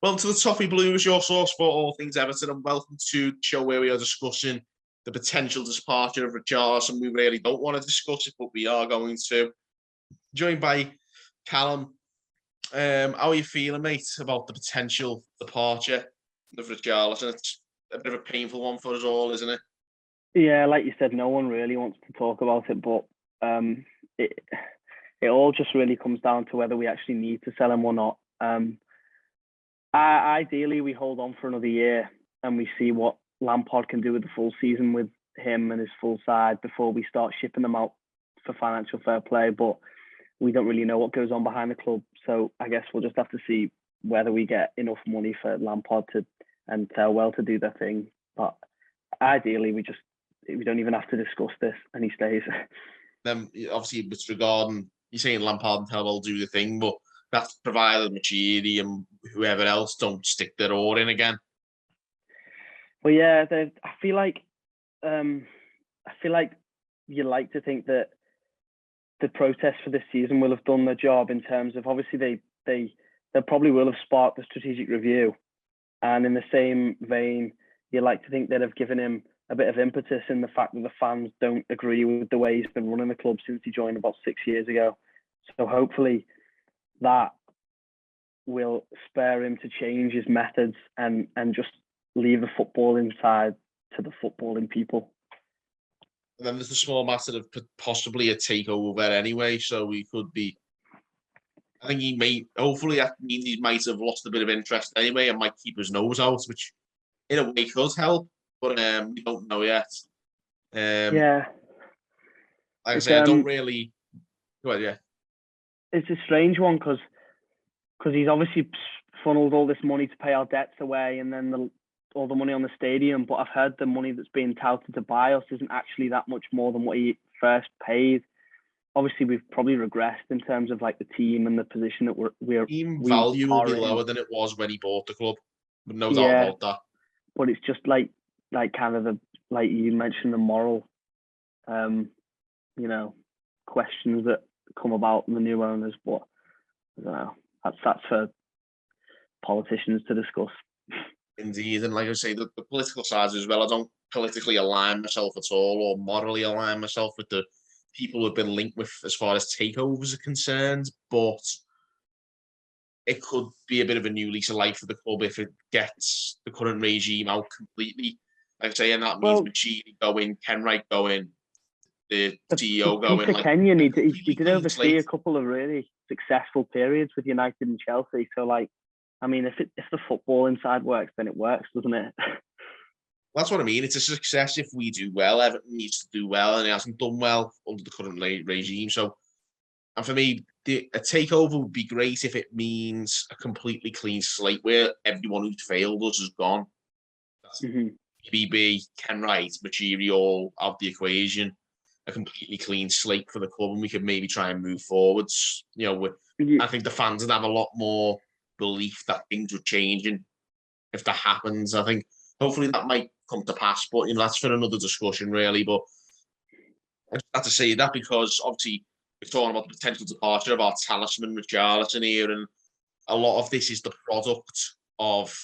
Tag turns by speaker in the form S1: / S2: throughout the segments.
S1: Welcome to the Toffee Blues, your source for all things Everton, and welcome to the show where we are discussing the potential departure of Richarlison. We really don't want to discuss it, but we are going to. Joined by Callum. How are you feeling, mate, about the potential departure of Richarlison? It's a bit of a painful one for us all, isn't it?
S2: Yeah, like you said, no one really wants to talk about it, but it all just really comes down to whether we actually need to sell him or not. Ideally, we hold on for another year and we see what Lampard can do with the full season with him and his full side before we start shipping them out for financial fair play. But we don't really know what goes on behind the club, so I guess we'll just have to see whether we get enough money for Lampard and Thelwell to do their thing. But ideally, we don't even have to discuss this, and he stays.
S1: Then obviously, it's regarding you're saying Lampard and Thelwell do the thing, but that's provided Machidi and whoever else don't stick their oar in again.
S2: Well, yeah, I feel like you like to think that the protests for this season will have done their job in terms of, obviously they probably will have sparked the strategic review, and in the same vein, you like to think they'd have given him a bit of impetus in the fact that the fans don't agree with the way he's been running the club since he joined about 6 years ago. So hopefully that will spur him to change his methods and just leave the footballing side to the footballing people.
S1: And then there's the small matter of possibly a takeover anyway, so we could be. I think hopefully that means he might have lost a bit of interest anyway and might keep his nose out, which in a way could help, but we don't know yet.
S2: Yeah.
S1: Like I say, I don't really. Go ahead, yeah.
S2: It's a strange one because he's obviously funneled all this money to pay our debts away, and then all the money on the stadium. But I've heard the money that's being touted to buy us isn't actually that much more than what he first paid. Obviously, we've probably regressed in terms of like the team and the position that we're
S1: team value will be lower than it was when he bought the club. But no doubt about that.
S2: But it's just like kind of like you mentioned, the moral, questions that come about the new owners. But I don't know. That's for politicians to discuss.
S1: Indeed, and like I say, the political side as well. I don't politically align myself at all, or morally align myself with the people who've been linked with as far as takeovers are concerned. But it could be a bit of a new lease of life for the club if it gets the current regime out completely. Like I say, and that means Machidi going, Kenwright going, the CEO going.
S2: Peter Kenyon, he did oversee a couple of really successful periods with United and Chelsea. So, if the football inside works, then it works, doesn't it?
S1: That's what I mean. It's a success if we do well. Everton needs to do well, and it hasn't done well under the current regime. So, and for me, a takeover would be great if it means a completely clean slate where everyone who's failed us is gone. BB, Kenwright, Machiri all out of the equation. A completely clean slate for the club, and we could maybe try and move forwards. I think the fans would have a lot more belief that things are changing if that happens. I think hopefully that might come to pass, but that's for another discussion, really. But I just have to say that because obviously we're talking about the potential departure of our talisman Richarlison here, and a lot of this is the product of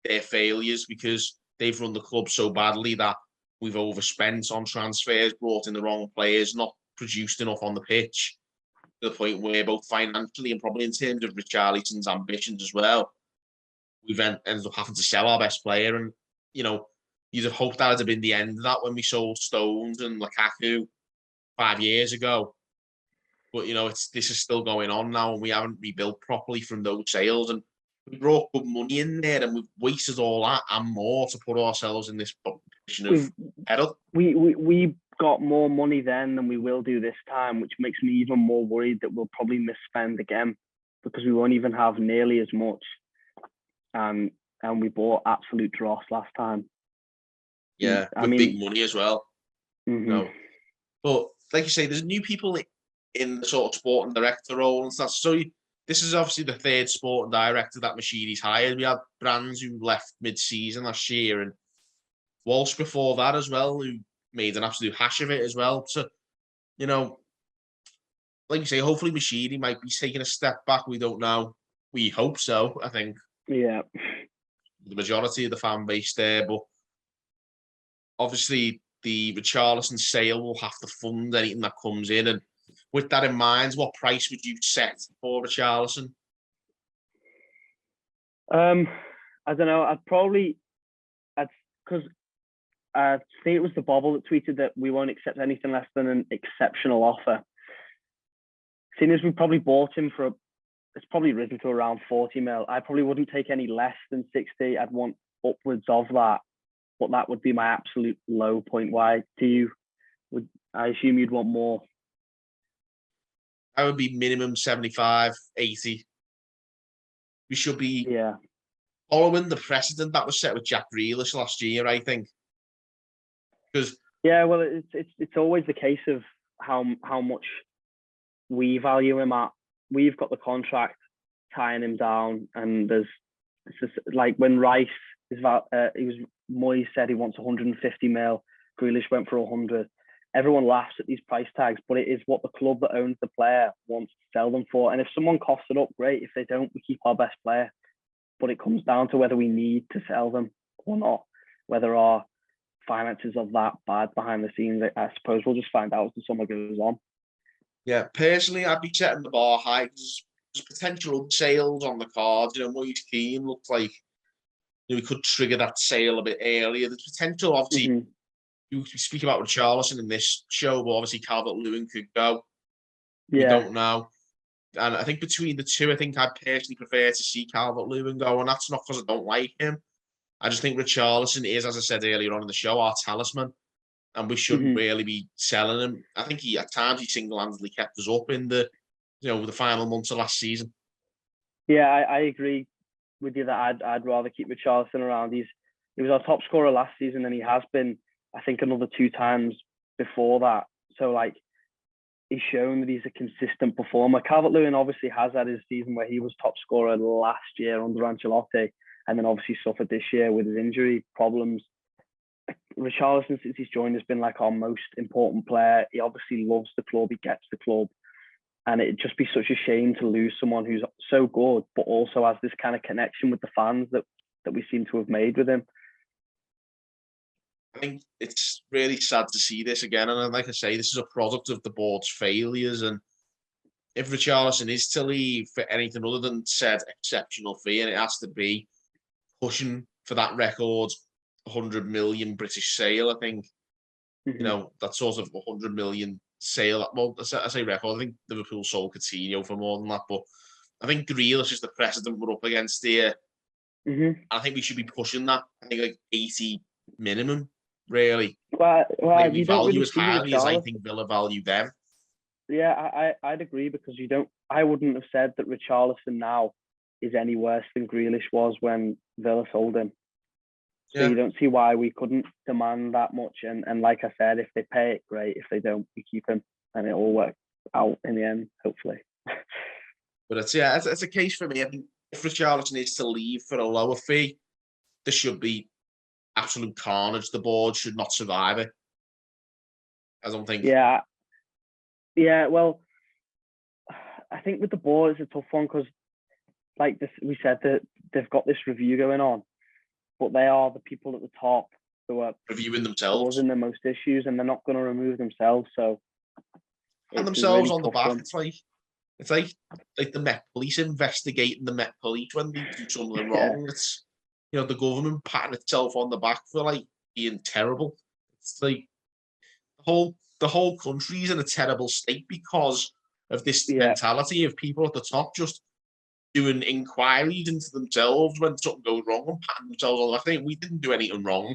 S1: their failures because they've run the club so badly that we've overspent on transfers, brought in the wrong players, not produced enough on the pitch, to the point where both financially and probably in terms of Richarlison's ambitions as well, we've ended up having to sell our best player. And, you'd have hoped that would have been the end of that when we sold Stones and Lukaku 5 years ago. But, this is still going on now, and we haven't rebuilt properly from those sales. And we brought good money in there, and we've wasted all that and more to put ourselves in this position of pedal.
S2: We got more money then than we will do this time, which makes me even more worried that we'll probably misspend again because we won't even have nearly as much. And we bought absolute dross last time.
S1: Yeah, big money as well. But like you say, there's new people in the sort of sporting director role and stuff. So this is obviously the third sporting director that Machini's hired. We had Brands who left mid-season last year, and Walsh before that as well, who made an absolute hash of it as well. So, like you say, hopefully Machini might be taking a step back. We don't know. We hope so, I think.
S2: Yeah.
S1: The majority of the fan base there, but obviously the Richarlison sale will have to fund anything that comes in. And with that in mind, what price would you set for Richarlison?
S2: I don't know. Because I think it was the Bobble that tweeted that we won't accept anything less than an exceptional offer. Seeing as we probably bought him for, it's probably risen to around 40 mil. I probably wouldn't take any less than 60. I'd want upwards of that, but that would be my absolute low point. Why do you? I assume you'd want more?
S1: I would be minimum 75, 80. We should be following the precedent that was set with Jack Grealish last year, I think. Because
S2: well, it's always the case of how much we value him at. We've got the contract tying him down, and it's just like when Rice Moyes said he wants 150 mil, Grealish went for 100. Everyone laughs at these price tags, but it is what the club that owns the player wants to sell them for. And if someone coughs it up, great. If they don't, we keep our best player. But it comes down to whether we need to sell them or not, whether our finances are that bad behind the scenes. I suppose we'll just find out as the summer goes on.
S1: Yeah, personally, I'd be setting the bar high because there's potential sales on the cards. Moyes Keane looks like we could trigger that sale a bit earlier. There's potential, obviously. You speak about Richarlison in this show, but obviously Calvert-Lewin could go. We don't know. And I think between the two, I think I'd personally prefer to see Calvert-Lewin go. And that's not because I don't like him. I just think Richarlison is, as I said earlier on in the show, our talisman. And we shouldn't really be selling him. I think at times he single-handedly kept us up in the final months of last season.
S2: Yeah, I agree with you that I'd rather keep Richarlison around. He was our top scorer last season, and he has been, I think, another 2 times before that. So he's shown that he's a consistent performer. Calvert-Lewin obviously has had his season where he was top scorer last year under Ancelotti, and then obviously suffered this year with his injury problems. Richarlison, since he's joined, has been our most important player. He obviously loves the club. He gets the club. And it'd just be such a shame to lose someone who's so good, but also has this kind of connection with the fans that we seem to have made with him.
S1: I think it's really sad to see this again. And like I say, this is a product of the board's failures. And if Richarlison is to leave for anything other than said exceptional fee, and it has to be pushing for that record 100 million British sale, I think, that sort of 100 million sale. Well, I say record. I think Liverpool sold Coutinho for more than that, but I think Grealish is the precedent we're up against here. I think we should be pushing that. I think 80 minimum, really.
S2: Well,
S1: we value as highly as I think Villa value them.
S2: Yeah, I'd agree because I wouldn't have said that Richarlison now is any worse than Grealish was when Villa sold him. So you don't see why we couldn't demand that much. And like I said, if they pay it, great. If they don't, we keep him, and it all works out in the end, hopefully.
S1: But it's a case for me. I think if Richarlison is to leave for a lower fee, there should be absolute carnage. The board should not survive it. I don't think.
S2: Yeah. Well, I think with the board, it's a tough one because, like this, we said that they've got this review going on. But they are the people at the top who are
S1: reviewing themselves,
S2: causing the most issues, and they're not going to remove themselves. So,
S1: and themselves really on the back. One. It's like the Met Police investigating the Met Police when they do something wrong. It's the government patting itself on the back for being terrible. It's like the whole country's in a terrible state because of this mentality of people at the top just doing inquiries into themselves when something goes wrong and patting themselves on the back. We didn't do anything wrong.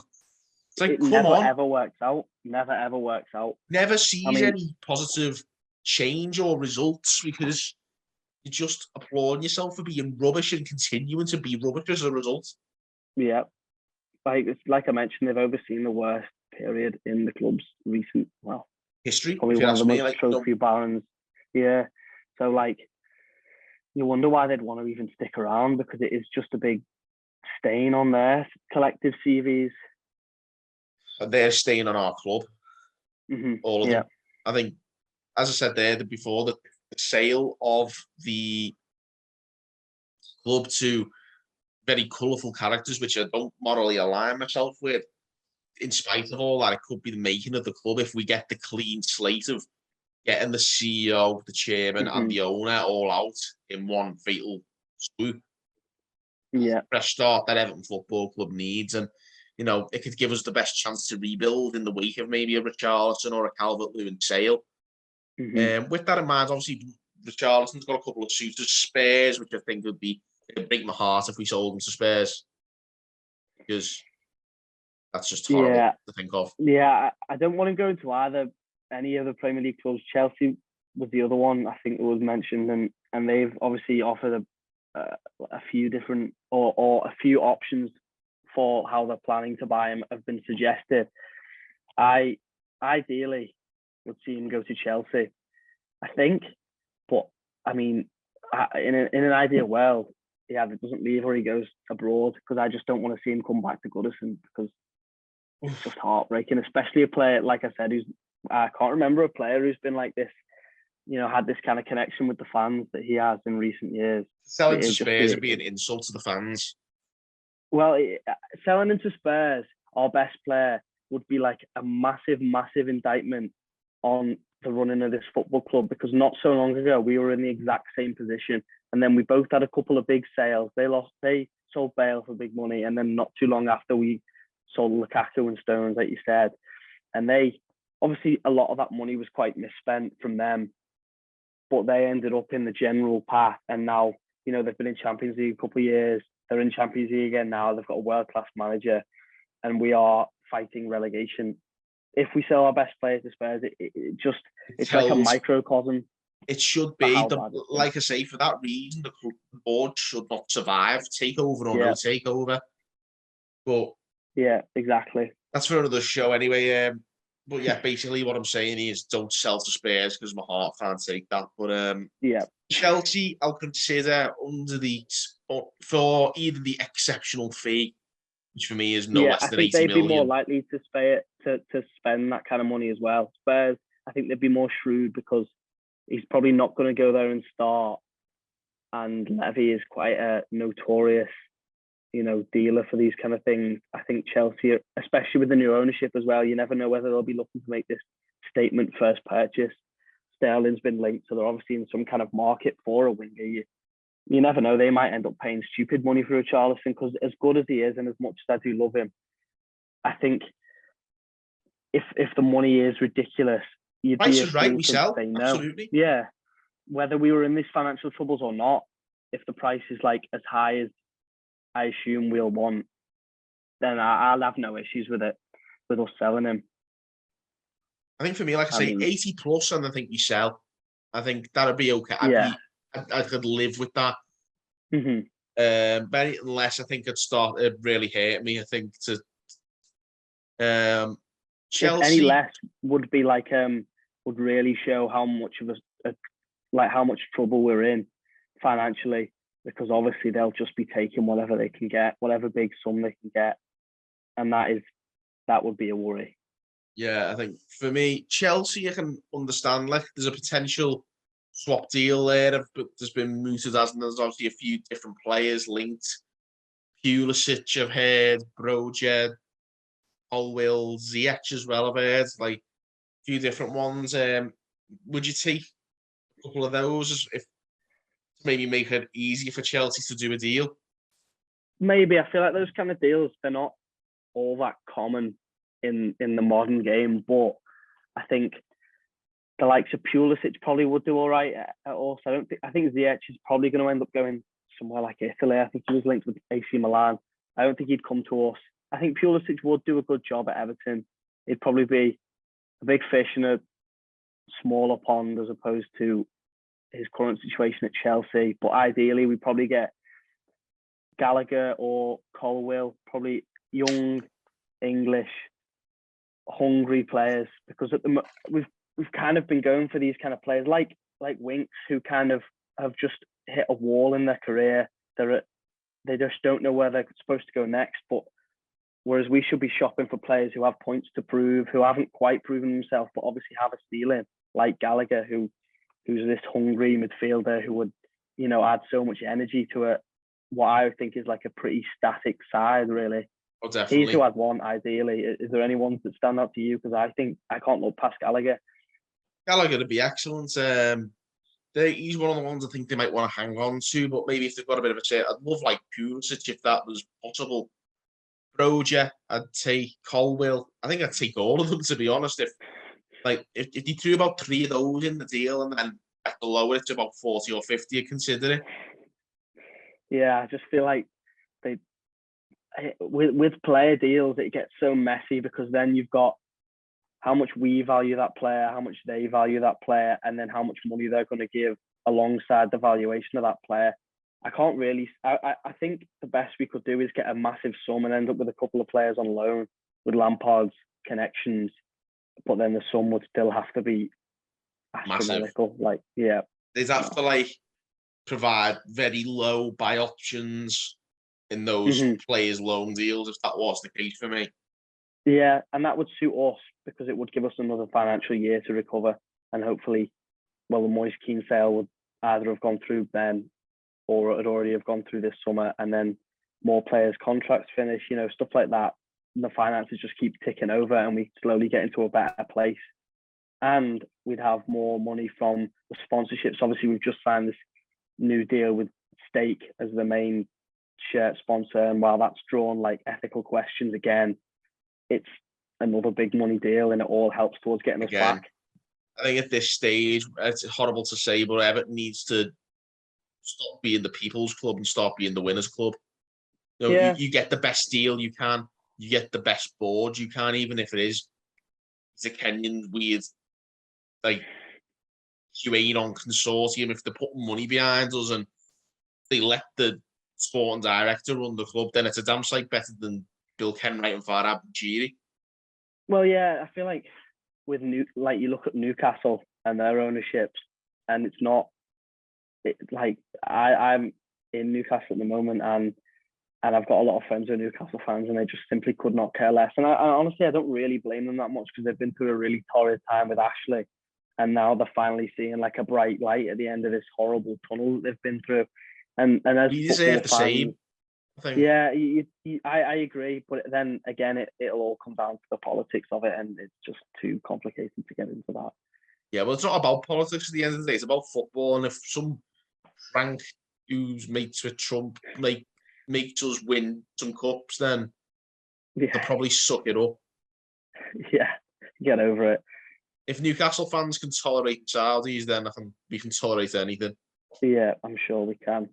S1: It's like, come on.
S2: Never works out. Never, ever works out.
S1: Never sees any positive change or results because you're just applauding yourself for being rubbish and continuing to be rubbish as a result.
S2: Yeah. Like I mentioned, they've overseen the worst period in the club's recent,
S1: history.
S2: Probably one of the most trophy barons. Yeah. So, you wonder why they'd want to even stick around because it is just a big stain on their collective CVs.
S1: And they're staying on our club. All of them. I think, as I said there before, the sale of the club to very colourful characters, which I don't morally align myself with. In spite of all that, it could be the making of the club if we get the clean slate of getting the CEO, the chairman, and the owner all out in one fatal swoop.
S2: Yeah.
S1: Fresh start that Everton Football Club needs. And, you know, it could give us the best chance to rebuild in the wake of maybe a Richarlison or a Calvert-Lewin sale. With that in mind, obviously, Richarlison's got a couple of suitors, Spurs, which I think would be, it'd break my heart if we sold him to Spurs. Because that's just horrible to think of.
S2: Yeah, I don't want to go into any other Premier League clubs. Chelsea was the other one I think that was mentioned, and they've obviously offered a few different or a few options for how they're planning to buy him have been suggested. I ideally would see him go to Chelsea, I think, but I mean, in an ideal world, he either doesn't leave or he goes abroad, because I just don't want to see him come back to Goodison, because it's just heartbreaking, especially a player, like I said, I can't remember a player who's been like this, you know, had this kind of connection with the fans that he has in recent years.
S1: Selling to Spurs would be an insult to the fans.
S2: Well, selling into Spurs, our best player, would be like a massive, massive indictment on the running of this football club, because not so long ago we were in the exact same position, and then we both had a couple of big sales. They sold Bale for big money, and then not too long after we sold Lukaku and Stones, like you said, and they obviously a lot of that money was quite misspent from them, but they ended up in the general path, and now, you know, they've been in Champions League a couple of years. They're in Champions League again now. They've got a world-class manager, and we are fighting relegation. If we sell our best players to Spurs, it's like a microcosm.
S1: It should be, like I say, for that reason, the board should not survive, takeover or no takeover. But
S2: yeah, exactly.
S1: That's for another show anyway. But yeah, basically what I'm saying is don't sell to Spurs, because my heart can't take that. But Chelsea, I'll consider for either the exceptional fee, which for me is no less than 80 million.
S2: I think they'd be more likely to spend that kind of money as well. Spurs, I think they'd be more shrewd, because he's probably not going to go there and start. And Levy is quite a notorious, you know, dealer for these kind of things. I think Chelsea, especially with the new ownership as well, you never know whether they'll be looking to make this statement first purchase. Sterling's been linked, so they're obviously in some kind of market for a winger. You never know, they might end up paying stupid money for Richarlison, because as good as he is and as much as I do love him, I think if the money is ridiculous, you'd be
S1: right, we sell.
S2: Say no.
S1: Absolutely.
S2: Yeah. Whether we were in these financial troubles or not, if the price is like as high as I assume we'll want, then I'll have no issues with us selling him.
S1: I think for me, like I say, 80 plus, and I think we sell. I think that'd be okay. I could live with that. Unless I think it really hurt me. I think to Chelsea.
S2: If any less would be like would really show how much of how much trouble we're in financially, because obviously they'll just be taking whatever they can get, whatever big sum they can get, and that would be a worry.
S1: Yeah, I think for me, Chelsea, I can understand. Like, there's a potential swap deal there, but there's been mooted, hasn't there? There's obviously a few different players linked. Pulisic, I've heard. Broja, Colwill, Ziyech as well, I've heard. Like, a few different ones. Would you take a couple of those if maybe make it easier for Chelsea to do a deal?
S2: Maybe. I feel like those kind of deals, they're not all that common in the modern game, but I think the likes of Pulisic probably would do all right. Also, I think Ziyech is probably going to end up going somewhere like Italy. I think he was linked with AC Milan. I don't think he'd come to us. I think Pulisic would do a good job at Everton. He'd probably be a big fish in a smaller pond as opposed to his current situation at Chelsea. But ideally, we probably get Gallagher or Colwill, probably young, English, hungry players, because we've kind of been going for these kind of players like Winks, who kind of have just hit a wall in their career. They just don't know where they're supposed to go next. But whereas we should be shopping for players who have points to prove, who haven't quite proven themselves, but obviously have a ceiling, like Gallagher, who's this hungry midfielder who would, you know, add so much energy to what I think is like a pretty static side, really.
S1: Oh, definitely.
S2: He's who I'd want, ideally. Is there any ones that stand out to you? Because I think I can't look past Gallagher.
S1: Gallagher would be excellent. He's one of the ones I think they might want to hang on to, but maybe if they've got a bit of a say, I'd love like Pulisic if that was possible. Broja, I'd take Colwill. I think I'd take all of them, to be honest. If you threw about 3 of those in the deal and then at the lower it's about 40 or 50, you consider it.
S2: Yeah, I just feel like with player deals, it gets so messy because then you've got how much we value that player, how much they value that player, and then how much money they're going to give alongside the valuation of that player. I can't really. I think the best we could do is get a massive sum and end up with a couple of players on loan with Lampard's connections, but then the sum would still have to be astronomical.
S1: Massive. They'd have to provide very low buy options in those players' loan deals if that was the case for me.
S2: Yeah, and that would suit us because it would give us another financial year to recover, and hopefully, the Moise Kean sale would either have gone through then, or it would already have gone through this summer, and then more players' contracts finish, stuff like that. The finances just keep ticking over, and we slowly get into a better place. And we'd have more money from the sponsorships. Obviously, we've just signed this new deal with Stake as the main shirt sponsor, and while that's drawn ethical questions again, it's another big money deal, and it all helps towards getting us back.
S1: I think at this stage, it's horrible to say, but Everton needs to stop being the people's club and start being the winners' club. You get the best deal you can, you get the best board you can, even if it's a Kenyan weird QAnon consortium. If they're putting money behind us and they let the sporting director run the club, then it's a damn sight better than Bill Kenwright and Farhad Bajiri.
S2: Well, yeah, I feel like with you look at Newcastle and their ownerships, and it's not I'm in Newcastle at the moment, and I've got a lot of friends who are Newcastle fans, and they just simply could not care less. And I honestly, I don't really blame them that much because they've been through a really torrid time with Ashley, and now they're finally seeing a bright light at the end of this horrible tunnel that they've been through. And as
S1: you deserve the same. I think.
S2: Yeah, I agree, but then again, it'll all come down to the politics of it, and it's just too complicated to get into that.
S1: Yeah, well, it's not about politics at the end of the day. It's about football, and if some Frank who's mates with Trump makes us win some cups, then they'll probably suck it up.
S2: Yeah, get over it.
S1: If Newcastle fans can tolerate Saudis, then we can tolerate anything.
S2: Yeah, I'm sure we can.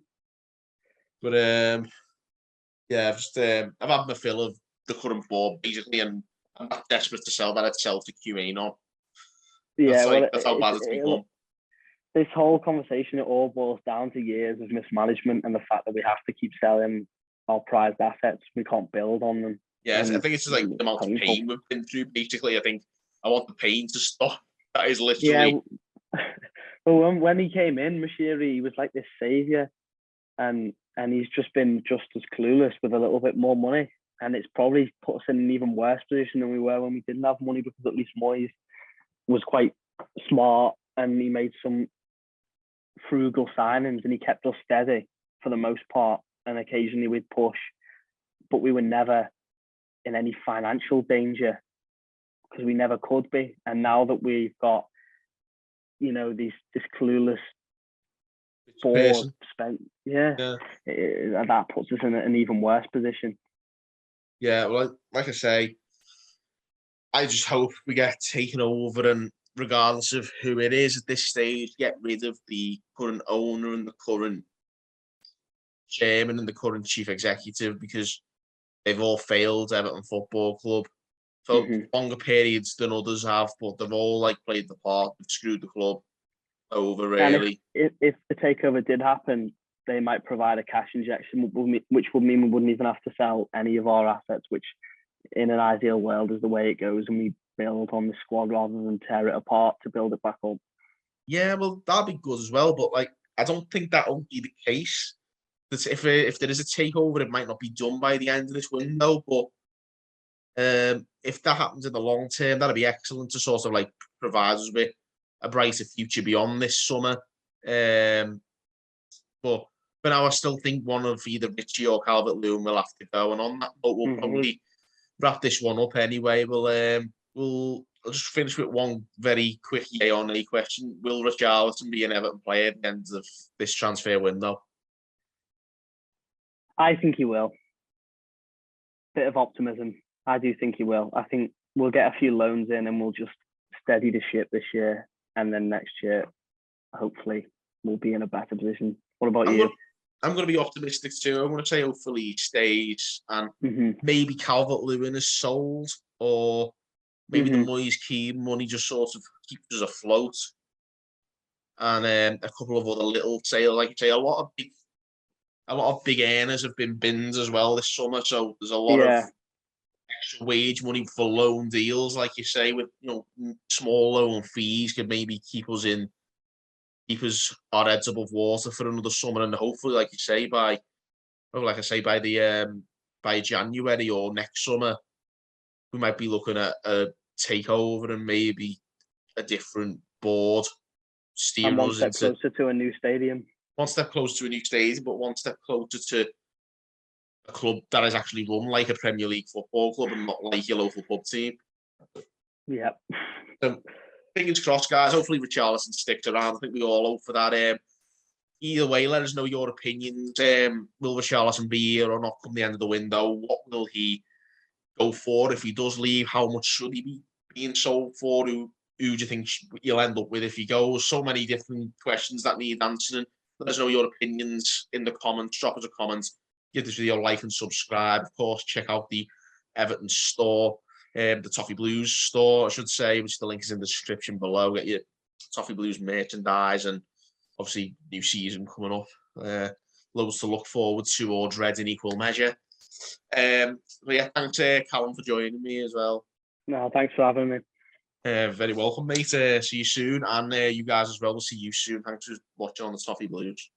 S1: But I've had my fill of the current board basically, and I'm not desperate to sell that itself to QAnon.
S2: Yeah,
S1: that's how bad it's become.
S2: This whole conversation, it all boils down to years of mismanagement and the fact that we have to keep selling our prized assets. We can't build on them.
S1: Yeah, I think it's just the amount of pain we've been through. Basically, I think I want the pain to stop. That is literally.
S2: Yeah. Well, when he came in, Moshiri, he was like this savior, and he's just been just as clueless with a little bit more money, and it's probably put us in an even worse position than we were when we didn't have money, because at least Moyes was quite smart and he made some frugal signings and he kept us steady for the most part, and occasionally we'd push, but we were never in any financial danger because we never could be. And now that we've got this clueless board spent, that puts us in an even worse position.
S1: Yeah, well, like I say, I just hope we get taken over, and regardless of who it is at this stage, get rid of the current owner and the current chairman and the current chief executive, because they've all failed Everton Football Club for longer periods than others have, but they've all played the part, they've screwed the club over, really.
S2: And if the takeover did happen, they might provide a cash injection, which would mean we wouldn't even have to sell any of our assets, which in an ideal world is the way it goes, and we build on the squad rather than tear it apart to build it back up. Yeah,
S1: well, that'd be good as well, but I don't think that'll be the case. If there is a takeover, it might not be done by the end of this window, but if that happens in the long term, that'd be excellent to sort of provide us with a brighter future beyond this summer. But for now, I still think one of either Richie or Calvert-Lewin will have to go. And on that note, we'll probably wrap this one up anyway. I'll just finish with one very quick yay or nay question. Will Richarlison be an Everton player at the end of this transfer window?
S2: I think he will. Bit of optimism. I do think he will. I think we'll get a few loans in and we'll just steady the ship this year. And then next year, hopefully, we'll be in a better position. What about you?
S1: I'm going to be optimistic too. I'm going to say hopefully he stays and maybe Calvert-Lewin is sold, or maybe the Moyes Keane money just sort of keeps us afloat. And a couple of other little sales, like you say, a lot of big earners have been binned as well this summer. So there's a lot of extra wage money for loan deals, like you say, with small loan fees could maybe keep us our heads above water for another summer, and hopefully, like you say, by January or next summer, we might be looking at a takeover and maybe a different board steering us into
S2: closer to a new stadium.
S1: One step closer to a new stadium, but one step closer to a club that is actually run like a Premier League football club and not like your local pub team.
S2: Yeah.
S1: So, fingers crossed, guys. Hopefully Richarlison sticks around. I think we all hope for that. Either way, let us know your opinions. Will Richarlison be here or not come the end of the window? What will he go for if he does leave? How much should he be being sold for? Who do you think you'll end up with if he goes? So many different questions that need answering. Let us know your opinions in the comments. Drop us a comment. Give this video a like and subscribe. Of course, check out the Everton store. The Toffee Blues store, I should say, which the link is in the description below. Get your Toffee Blues merchandise, and obviously new season coming up. Loads to look forward to or dread in equal measure. But yeah, thanks Callum for joining me as well.
S2: No, thanks for having me.
S1: Very welcome, mate. See you soon, and you guys as well. We'll see you soon. Thanks for watching on the Toffee Blues.